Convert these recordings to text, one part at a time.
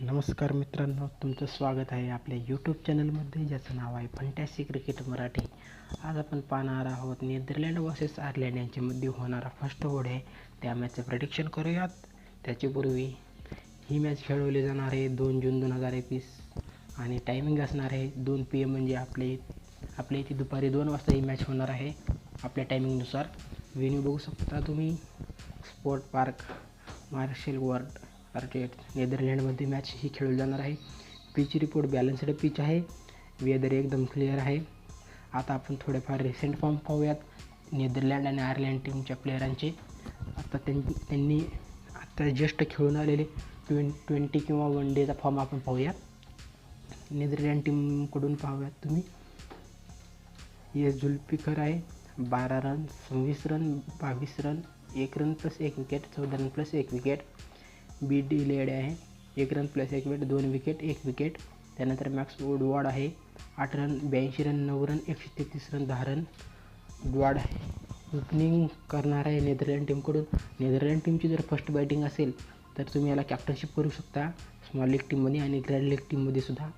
नमस्कार मित्रांनो, तुमचं स्वागत आहे आपल्या यूट्यूब चॅनलमध्ये, ज्याचं नाव आहे फंटॅसी क्रिकेट मराठी. आज आपण पाहणार आहोत नेदरलँड वर्सेस आयर्लंड यांच्यामध्ये होणारा फर्स्ट ओव्हर आहे. त्या मॅचचं प्रेडिक्शन करूयात. त्याच्यापूर्वी ही मॅच खेळवली जाणार आहे 2 जून 2021 आणि टायमिंग असणार आहे 2 PM, म्हणजे आपल्या इथे दुपारी 2 वाजता ही मॅच होणार आहे आपल्या टायमिंगनुसार. व्हेन्यू बघू शकता तुम्ही, स्पोर्ट पार्क मार्शल वर्ल्ड नेदरलँडमध्ये मॅच ही खेळली जाणार आहे. पिच रिपोर्ट बॅलन्स्ड पिच आहे. वेदर एकदम क्लिअर आहे. आता आपण थोडेफार रिसेंट फॉर्म पाहूयात नेदरलँड आणि आयर्लंड टीमच्या प्लेयरांचे. आता त्यांनी आता जस्ट खेळून आलेले 20 किंवा 1 डेचा फॉर्म आपण पाहूयात. नेदरलँड टीमकडून पाहूयात तुम्ही. जुल्फिकर आहे 12 run, 26 run, 22 run, 1 run plus 1 wicket, 14 run plus 1 wicket. B de Leede आहे 1 run plus 1 wicket, 2 wicket 1 wicket. त्यानंतर मॅक्स वुडवॉर्ड आहे 8 run, 82 run, 9 run, 133 run, 10 run. Woodward opening करणार आहे नेदरलँड टीमकडून. नेदरलँड टीमची जर फर्स्ट बॅटिंग असेल तर तुम्ही याला कॅप्टनशिप करू शकता स्मॉल लीग टीममध्ये आणि ग्रँड लीग टीममध्ये सुद्धा.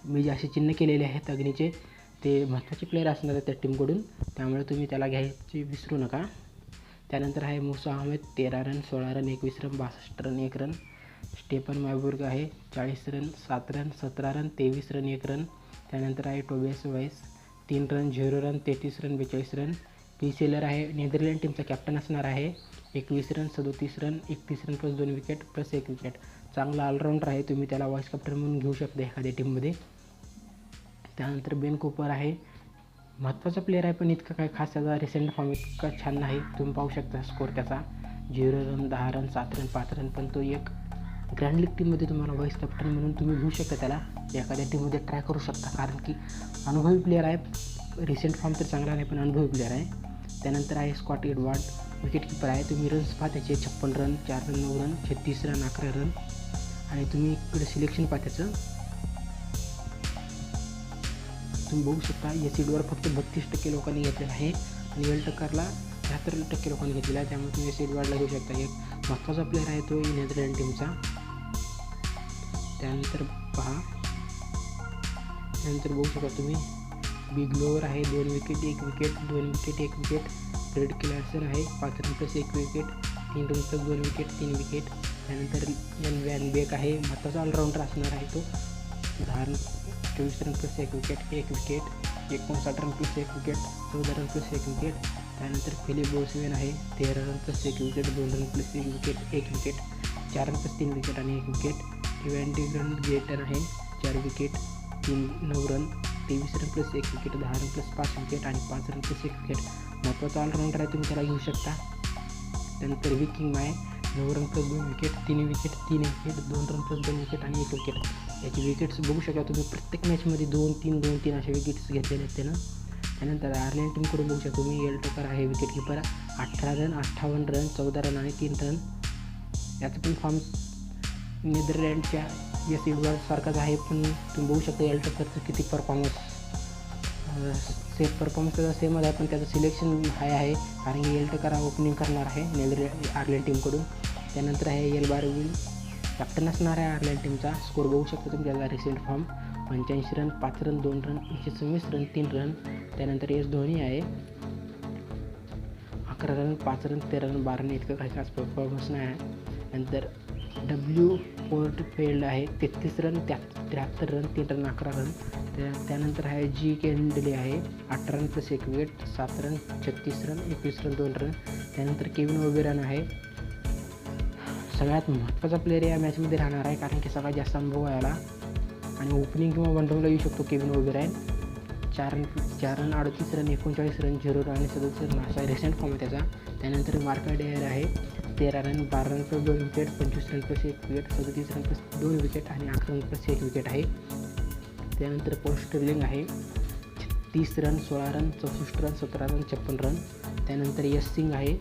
मी जे असे चिन्ह केलेले आहेत अग्नीचे, ते महत्त्वाचे प्लेयर असणार आहेत त्या टीमकडून, त्यामुळे तुम्ही त्याला घ्यायचे विसरू नका. त्यानंतर आहे Musa Ahmed 13 run, 16 run, 21 run, 62 run, 1 run. Stephan Myburgh आहे 40 run, 7 run, 17 run, 23 run, 1 run. त्यानंतर आहे Tobias Visee 3 run, 0 run, 33 run, 42 run. P Seelaar आहे नेदरलँड टीमचा कॅप्टन असणार आहे 21 run, 37 run, 31 run plus 2 wicket plus 1 wicket. चांगला ऑलराऊंडर आहे, तुम्ही त्याला व्हाईस कॅप्टन म्हणून घेऊ शकता एखाद्या टीममध्ये. त्यानंतर बेन कूपर आहे, महत्त्वाचा प्लेअर आहे पण इतका काय खास त्याचा रिसेंट फॉर्म इतका छान नाही. तुम्ही पाहू शकता स्कोर त्याचा 0 रन, 10 रन, 7 रन, 5 रन. पण तो एक ग्रँड लीग टीममध्ये तुम्हाला व्हाईस कॅप्टन म्हणून तुम्ही घेऊ शकता, त्याला एखाद्या टीममध्ये ट्राय करू शकता, कारण की अनुभवी प्लेअर आहे. रिसेंट फॉर्म तर चांगला नाही पण अनुभवी प्लेअर आहे. त्यानंतर आहे स्कॉट एडवर्ड विकेट किपर आहे. तुम्ही रन्स पहा त्याचे 56 run, 4 run, 9 run, 36 run, 11 run. आणि तुम्ही इकडे सिलेक्शन पहा त्याचं, तुम्ही बघू शकता. एसीडवर फक्त 32% लोकांनी घेतलेलं आहे आणि वर्ल्ड टक्करला 73% लोकांनी घेतलेला आहे. त्यामुळे तुम्ही एसीडवरला घेऊ शकता. एक महत्त्वाचा प्लेअर आहे तो नेदरलँड टीमचा. त्यानंतर बघू शकता तुम्ही बिग लोवर आहे 2 wicket 1 wicket, 2 wicket 1 wicket. Fred Klaassen आहे 5 run plus 1 wicket, 3 run plus 2 wicket 3 wicket. त्यानंतर एन वॅन बेक आहे, महत्त्वाचा ऑलराऊंडर असणार आहे तो. 10 run 24 run plus 1 wicket 1 wicket, 59 run plus 1 wicket, 14 run plus 1 wicket. त्यानंतर फिलिप बोसवेन आहे 13 run plus 1 wicket, 2 run plus 1 wicket 1 wicket, 4 run plus 3 wicket आणि 1 wicket. इव्हॅन्टिग्रन गेटर आहे 4 wicket 9 run, 23 run plus 1 wicket, 10 run plus 5 wicket आणि 5 run plus 1 wicket. महत्त्वाचा all-rounder आहे, तुम्ही त्याला घेऊ शकता. त्यानंतर विकिंग आहे 9 run plus 2 wicket, 3 wicket 3 wicket, 2 run plus 2 wicket आणि 1 विकेट. याची विकेट्स बघू शकता तुम्ही, प्रत्येक मॅचमध्ये 2-3 2-3 असे विकेट्स घेतलेले आहेत त्यानं. त्यानंतर आयर्लंड टीमकडून बघू शकतो तुम्ही एल टकर आहे wicket keeper, 18 run, 58 run, 14 run आणि 3 रन. याचं पण फॉर्म नेदरलँडच्या सारखाच आहे, पण तुम्ही बघू शकता एल टकरचं किती परफॉर्मन्स, परफॉर्मन्स त्याचा सेमच आहे, पण त्याचं सिलेक्शन हाय आहे कारण की एल टकर ओपनिंग करणार आहे आयर्लंड टीमकडून. त्यानंतर आहे एल बारविल कॅप्टन असणार आहे आयर्लंड टीमचा. स्कोर बघू शकता तुम्ही त्याचा recent form 85 run, 5 run, 2 run, 126 run, 3 run. त्यानंतर एस धोनी आहे 11 रन, 5 रन, 13 रन, 12 रन, इतकं काही खास परफॉर्मन्स नाही आहे. नंतर डब्ल्यू पोर्टफेल्ड आहे 33 रन, 73 रन, 3 रन, 11 रन. त्यानंतर आहे जी केंडली आहे 8 run plus 1 wicket, 7 run, 36 run, 21 run, 2 run. त्यानंतर केविन ओबेरॉन आहे सगळ्यात महत्त्वाचा प्लेअर या मॅचमध्ये राहणार आहे, कारण की सगळ्यात जास्त अनुभव आहे याला आणि ओपनिंग किंवा वनडाऊनला येऊ शकतो Kevin Oberon. 4 run, 38 run, 39 run, 0 run आणि 37 रन असा रिसेंट फॉर्म आहे त्याचा. त्यानंतर मार्का डेअर आहे 13 run, 12 run plus 2 wicket, 25 run plus 1 wicket, 37 run plus 2 wicket आणि 11 रन प्लस 1 विकेट आहे. त्यानंतर पॉल स्टर्लिंग आहे 30 run, 16 run, 64 run, 17 run, 56 run. त्यानंतर यश सिंग आहे,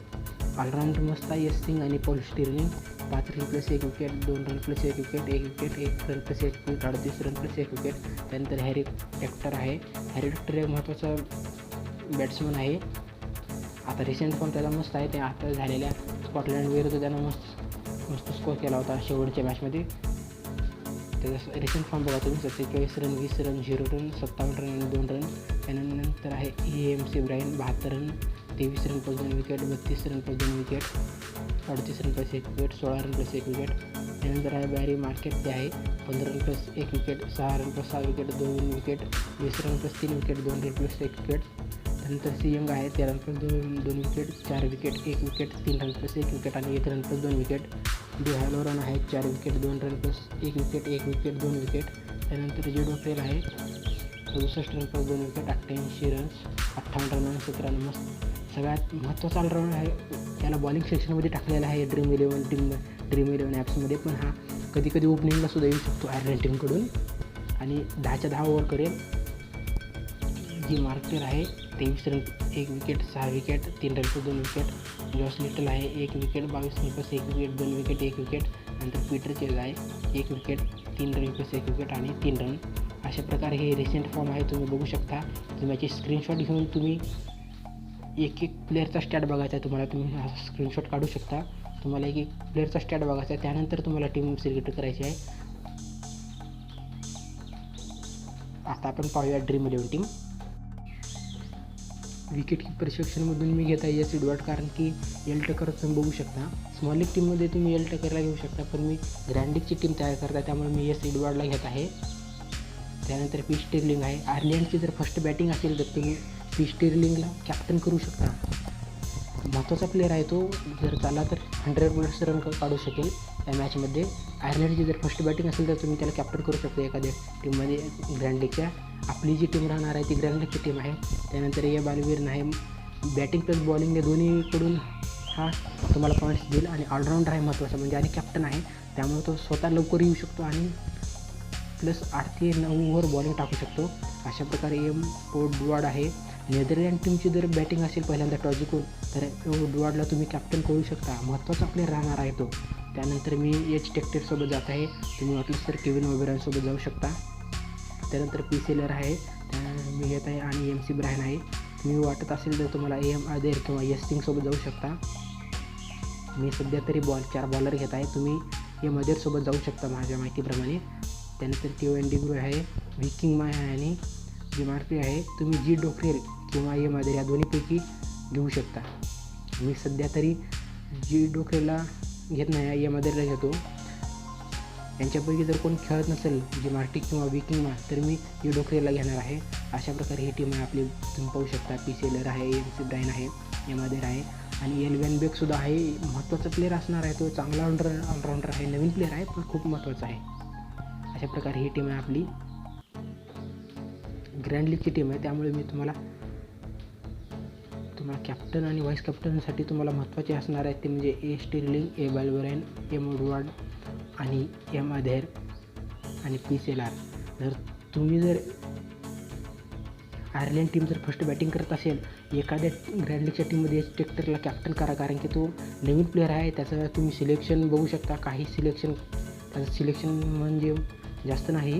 ऑलराऊंडर मस्त आहे यश सिंग आणि Paul Stirling. 5 run plus 1 wicket, 2 run plus 1 wicket, 1 wicket, 1 run plus 1 wicket, 38 run plus 1 wicket. त्यानंतर हॅरी टेक्टर आहे, हॅरी टेक्टर एक महत्त्वाचा बॅट्समन आहे. आता रिसेंट फॉर्म त्याचा मस्त आहे, ते आता झालेल्या स्कॉटलँड विरुद्ध त्यानं मस्त स्कोर केला होता शेवटच्या मॅचमध्ये. त्याचा रिसेंट फॉर्म बघा तुम्ही, 47 रन, 20 रन, 0 रन, 57 रन आणि 2 रन. त्यानंतर आहे McBrine 72 run, 23 run plus 2 wicket, 32 run plus 2 wicket, 38 run plus 1 wicket, 16 run plus 1 wicket. त्यानंतर आहे बॅरी मार्केट, ते आहे 15 run plus 1 wicket, 6 run plus 6 wicket, 2 wicket, 20 run plus 3 wicket, 2 run plus 1 wicket. त्यानंतर C Young आहे 13 run plus 2 wicket, 4 wicket, 1 wicket, 3 run plus 1 wicket आणि 1 run plus 2 wicket. D हॅलोरन आहे 4 wicket, 2 run plus 1 wicket, 1 wicket, 2 wicket. त्यानंतर जे डोफ्रेल आहे 67 run plus 2 wicket, 88 runs, 58 run आणि 17 run. मस्त सगळ्यात महत्त्वाचा ऑलराऊंड आहे. त्याला बॉलिंग सेक्शनमध्ये टाकलेला आहे ड्रीम 11 ॲप्समध्ये, पण हा कधी कधी ओपनिंगला सुद्धा येऊ शकतो आयर्लंड टीमकडून आणि 10च्या 10 ओव्हर करेल. जी मार्कर आहे 23 run 1 wicket, 6 wicket, 3 run plus 2 wicket. जॉस लिटल आहे 1 wicket, 22 run plus 1 wicket, 2 wicket, 1 wicket. नंतर पीटर चेज आहे 1 विकेट, 3 रन प्लस 1 विकेट आणि 3 रन. अशा प्रकारे हे रिसेंट फॉर्म आहे, तुम्ही बघू शकता. तुम्ही याची स्क्रीनशॉट घेऊन तुम्ही एक प्लेअरचा स्टॅट बघायचा आहे तुम्हाला, तुम्ही हा स्क्रीनशॉट काढू शकता. तुम्हाला एक प्लेअरचा स्टॅट बघायचा आहे, त्यानंतर तुम्हाला टीम सिलेक्ट करायची आहे. आता आपण पाहूया ड्रीम 11 टीम. विकेट कीपर सेक्शनमधून मी घेत आहे एस एडवर्ड, कारण की एल टकर तुम्ही बघू शकता. स्मॉल लीग टीममध्ये तुम्ही एल टकरला घेऊ शकता, पण मी ग्रँड लीगची टीम तयार करता त्यामुळे मी एस एडवर्डला घेत आहे. त्यानंतर पी स्टिर्लिंग आहे. आयर्लंडची जर फर्स्ट बॅटिंग असेल तर तुम्ही पी स्टिर्लिंगला कॅप्टन करू शकता. महत्त्वाचा प्लेअर आहे तो, जर चाला तर 100+ रन काढू शकेल या मॅचमध्ये. आयर्लंडची जर फर्स्ट बॅटिंग असेल तर तुम्ही त्याला कॅप्टन करू शकता एखाद्या टीममध्ये ग्रँड लीगच्या. आपली जी टीम राहणार आहे ती ग्रँड लीगची टीम आहे. त्यानंतर ए बालवीर आहे, बॅटिंग प्लस बॉलिंग या दोन्हीकडून हा तुम्हाला पॉईंट्स देईल आणि ऑलराऊंडर आहे महत्त्वाचा म्हणजे, आणि कॅप्टन आहे त्यामुळे तो स्वतः लवकर येऊ शकतो आणि प्लस 8 ते 9 ओव्हर बॉलिंग टाकू शकतो. अशा प्रकारे एम ओडवार्ड आहे. नेदरलँड टीमची जर बॅटिंग असेल पहिल्यांदा टॉस जिंकून तर ओडवार्डला तुम्ही कॅप्टन करू शकता, महत्त्वाचा प्लेअर राहणार आहे तो. त्यानंतर मी एच टेक्टरसोबत जात आहे, तुम्ही वाटलंच तर केविन ओबेरॉयसोबत जाऊ शकता. त्यानंतर पी सेलर आहे मी घेत आहे आणि एम.सी. ब्रायन आहे. तुम्ही वाटत असेल तर तुम्हाला एम आदेर किंवा एस सिंगसोबत जाऊ शकता. मी सध्या तरी 4 बॉलर घेत आहे, तुम्ही एम आदेरसोबत जाऊ शकता माझ्या माहितीप्रमाणे. त्यानंतर केवन डिग्रो आहे, विकिंग माय आहे आणि जी मार्फी आहे. तुम्ही जी डोफ्रेल किंवा एम आदेर या दोन्हीपैकी घेऊ शकता. मी सध्या तरी जी डोफ्रेलला घेत नाही, एम आदेरला घेतो. यांच्यापैकी जर कोण खेळत नसेल जी मार्टी किंवा विकिंग मा तर मी जी डोफ्रेलला घेणार आहे. अशा प्रकारे ही टीम आहे आपली, तुम्ही पाहू शकता. पी सेलर आहे, एम.सी. ब्रायन आहे, एम आदेर आहे आणि एल्वेन बेकसुद्धा आहे. महत्त्वाचा प्लेअर असणार आहे तो, चांगला ऑलराऊंडर आहे, नवीन प्लेअर आहे पण खूप महत्त्वाचा आहे. अशा प्रकारे ही टीम आहे आपली ग्रँड लीगची टीम आहे. त्यामुळे मी तुम्हाला कॅप्टन आणि व्हाईस कॅप्टनसाठी तुम्हाला महत्त्वाचे असणार आहेत ते म्हणजे ए स्टिर्लिंग, ए बालवेराइन, एम ओडवार्ड आणि एम आदेर आणि पी सेलार. जर आयर्लंड टीम जर फर्स्ट बॅटिंग करत असेल एखाद्या ग्रँड लीगच्या टीममध्ये एच टेक्टरला कॅप्टन करा, कारण की तो नवीन प्लेअर आहे. त्याचं तुम्ही सिलेक्शन बघू शकता, त्याचं सिलेक्शन म्हणजे जास्त नाही.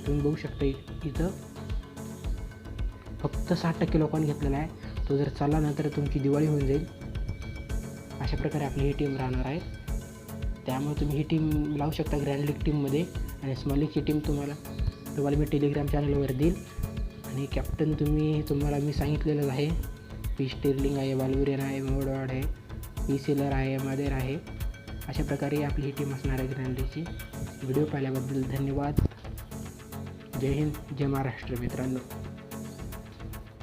तुम्ही बघू शकता इथं फक्त 60% लोकांनी घेतलेला आहे. तो जर चालला ना तर तुमची दिवाळी होऊन जाईल. अशा प्रकारे आपली ही टीम राहणार आहे. त्यामुळे तुम्ही ही टीम लावू शकता ग्रँड लीग टीममध्ये. आणि स्मॉल लीगची टीम तुम्हाला मी टेलिग्राम चॅनलवर देईल. आणि कॅप्टन तुम्हाला मी सांगितलेलं आहे. पी स्टिर्लिंग आहे, बालवेरियन आहे, ओडवार्ड आहे, पी सेलर आहे, एम आदेर आहे. अशा प्रकारे आपली ही टीम असणार आहे ग्रँड लीगची. व्हिडिओ पाहिल्याबद्दल धन्यवाद. जय हिंद, जय महाराष्ट्र मित्रांनो.